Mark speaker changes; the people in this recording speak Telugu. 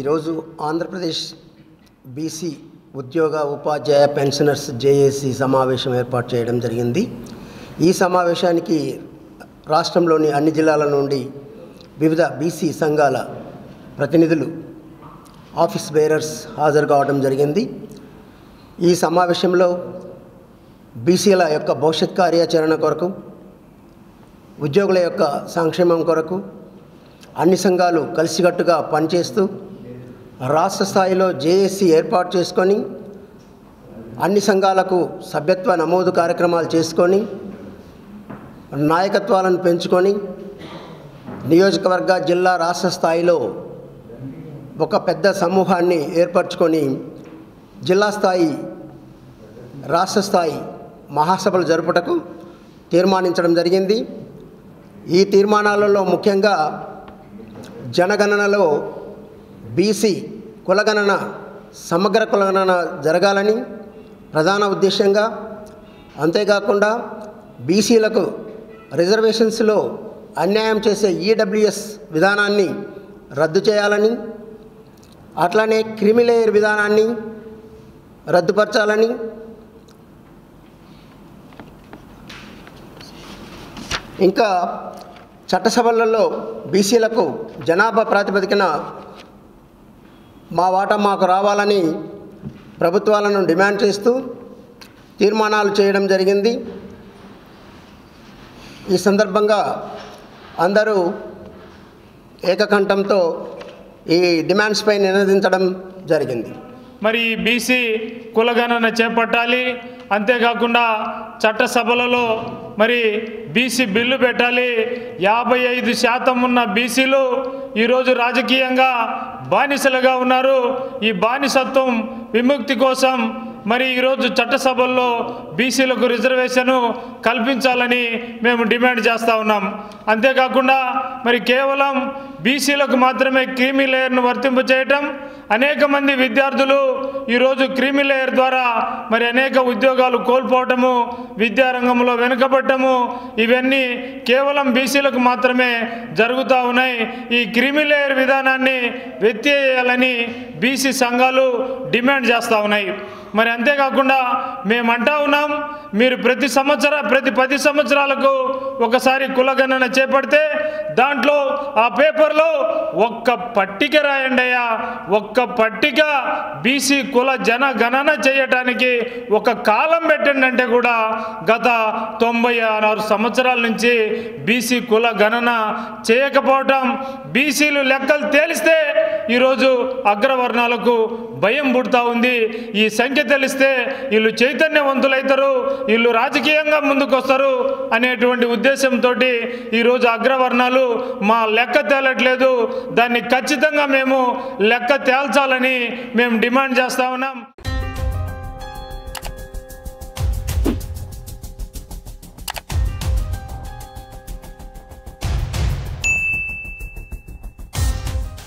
Speaker 1: ఈరోజు ఆంధ్రప్రదేశ్ బీసీ ఉద్యోగ ఉపాధ్యాయ పెన్షనర్స్ జేఏసీ సమావేశం ఏర్పాటు చేయడం జరిగింది. ఈ సమావేశానికి రాష్ట్రంలోని అన్ని జిల్లాల నుండి వివిధ బీసీ సంఘాల ప్రతినిధులు, ఆఫీస్ బేరర్స్ హాజరు కావడం జరిగింది. ఈ సమావేశంలో బీసీల యొక్క భవిష్యత్ కార్యాచరణ కొరకు, ఉద్యోగుల యొక్క సంక్షేమం కొరకు అన్ని సంఘాలు కలిసికట్టుగా పనిచేస్తూ రాష్ట్ర స్థాయిలో జేఏసీ ఏర్పాటు చేసుకొని అన్ని సంఘాలకు సభ్యత్వ నమోదు కార్యక్రమాలు చేసుకొని నాయకత్వాలను పెంచుకొని నియోజకవర్గ, జిల్లా, రాష్ట్ర స్థాయిలో ఒక పెద్ద సమూహాన్ని ఏర్పరచుకొని జిల్లా స్థాయి, రాష్ట్ర స్థాయి మహాసభలు జరుపుటకు తీర్మానించడం జరిగింది. ఈ తీర్మానాలలో ముఖ్యంగా జనగణనలో బీసీ కులగణన, సమగ్ర కులగణన జరగాలని ప్రధాన ఉద్దేశంగా, అంతేకాకుండా బీసీలకు రిజర్వేషన్స్లో అన్యాయం చేసే ఈడబ్ల్యూఎస్ విధానాన్ని రద్దు చేయాలని, అట్లానే క్రిమిలేయర్ విధానాన్ని రద్దుపరచాలని, ఇంకా చట్టసభలలో బీసీలకు జనాభా ప్రాతిపదికన మా వాటా మాకు రావాలని ప్రభుత్వాలను డిమాండ్ చేస్తూ తీర్మానాలు చేయడం జరిగింది. ఈ సందర్భంగా అందరూ ఏకకంఠంతో ఈ డిమాండ్స్పై నినదించడం జరిగింది.
Speaker 2: మరి బీసీ కులగణన చేపట్టాలి, అంతేకాకుండా చట్టసభలలో మరి బీసీ బిల్లు పెట్టాలి. 55% ఉన్న బీసీలు ఈరోజు రాజకీయంగా బానిసలుగా ఉన్నారు. ఈ బానిసత్వం విముక్తి కోసం మరి ఈరోజు చట్టసభల్లో బీసీలకు రిజర్వేషను కల్పించాలని మేము డిమాండ్ చేస్తూ ఉన్నాం. అంతేకాకుండా మరి కేవలం బీసీలకు మాత్రమే క్రీమీ లేయర్ను వర్తింపు చేయటం, అనేక మంది విద్యార్థులు ఈరోజు క్రీమీ లేయర్ ద్వారా మరి అనేక ఉద్యోగాలు కోల్పోవటము, విద్యారంగంలో వెనుకబడటము, ఇవన్నీ కేవలం బీసీలకు మాత్రమే జరుగుతూ ఉన్నాయి. ఈ క్రీమీ లేయర్ విధానాన్ని ఎత్తివేయాలని బీసీ సంఘాలు డిమాండ్ చేస్తూ ఉన్నాయి. మరి అంతేకాకుండా మేమంటా ఉన్నాం, మీరు ప్రతి 10 సంవత్సరాలకు ఒకసారి కులగణన చేపడితే దాంట్లో ఆ పేపర్లో ఒక్క పట్టిక రాయండి అయ్యా, ఒక్క పట్టిక బీసీ కుల జనగణన చేయటానికి ఒక కాలం పెట్టండి అంటే కూడా గత 96 సంవత్సరాల నుంచి బీసీ కుల గణన చేయకపోవటం, బీసీలు లెక్కలు తేలిస్తే ఈరోజు అగ్రవర్ణాలకు భయం పుడతా ఉంది. ఈ సంఖ్య తెలిస్తే వీళ్ళు చైతన్యవంతులైతారు, వీళ్ళు రాజకీయంగా ముందుకొస్తారు అనేటువంటి ఉద్దేశంతో ఈరోజు అగ్రవర్ణాలు మా లెక్క తేలట్లేదు, దాన్ని ఖచ్చితంగా మేము లెక్క తేల్చాలని మేము డిమాండ్ చేస్తా ఉన్నాం.